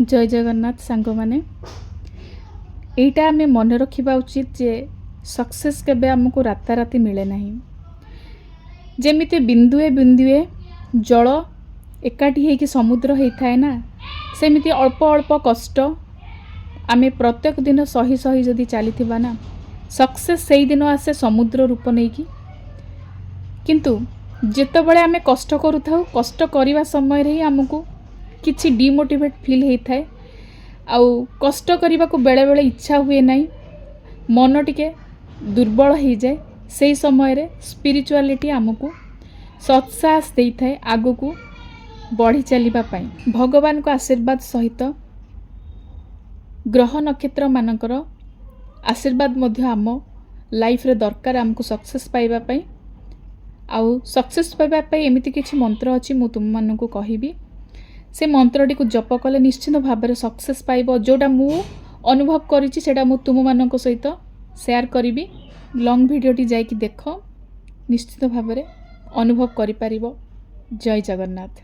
जय जगन्नाथ सांग माने एटा आमे मन रखिबा उचित जे सक्सेस केबे हमको राताराती मिले नहीं। जेमिति बिंदुए बिंदुए जल एकाठी होइकि समुद्र होता है ना, सेमिति अल्प अल्प कष्ट आमे प्रत्येक दिन सही सही जदि चलीथिबा ना, सक्सेस सेई दिन आसे समुद्र रूप नेकी। किंतु जेतेबेले आमे कष्ट करूथाउ, कष्ट करिवा समय रे ही हमको किछि डिमोटिवेट फील होता है। आउ कष्ट करने को बेले बेले इच्छा हुए नहीं, मन टिके दुर्बल हो जाए। से समय रे स्पिरिचुअलिटी आमको सत्साहस देता है आगु को बढ़ी चलवा पाई। भगवान को आशीर्वाद सहित ग्रह नक्षत्र मानकर आशीर्वाद मध्य आम लाइफ रे दरकार आमको सक्सेस पाइबा पाई। आउ सक्सेस पाइबा पाई एमिति किछि मंत्र अछि, मु तुम मानकु कहिबी। से मंत्रटी को जप कले निश्चित भाव में सक्सेस पाइब। जोटा मु अनुभव करिछि सेटा मु तुम मानक सहित शेयर करिबी। लॉन्ग वीडियोटी जाइकी देख, निश्चित भाव में अनुभव करि परिबो। जय जगन्नाथ।